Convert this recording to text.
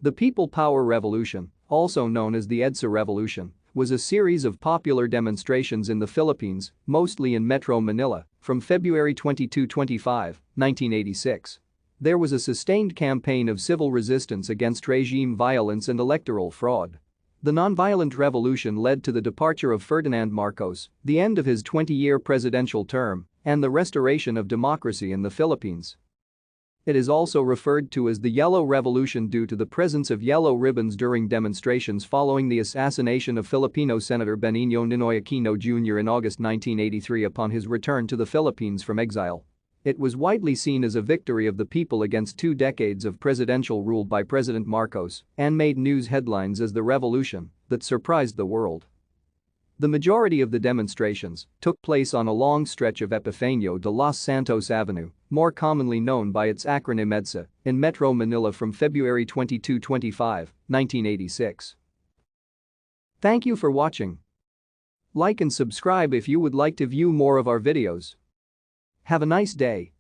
The People Power Revolution, also known as the EDSA Revolution, was a series of popular demonstrations in the Philippines, mostly in Metro Manila, from February 22–25, 1986. There was a sustained campaign of civil resistance against regime violence and electoral fraud. The nonviolent revolution led to the departure of Ferdinand Marcos, the end of his 20-year presidential term, and the restoration of democracy in the Philippines. It is also referred to as the Yellow Revolution due to the presence of yellow ribbons during demonstrations following the assassination of Filipino Senator Benigno Ninoy Aquino Jr. in August 1983 upon his return to the Philippines from exile. It was widely seen as a victory of the people against 2 decades of presidential rule by President Marcos and made news headlines as the revolution that surprised the world. The majority of the demonstrations took place on a long stretch of Epifanio de los Santos Avenue, more commonly known by its acronym EDSA, in Metro Manila from February 22–25, 1986. Thank you for watching. Like and subscribe if you would like to view more of our videos. Have a nice day.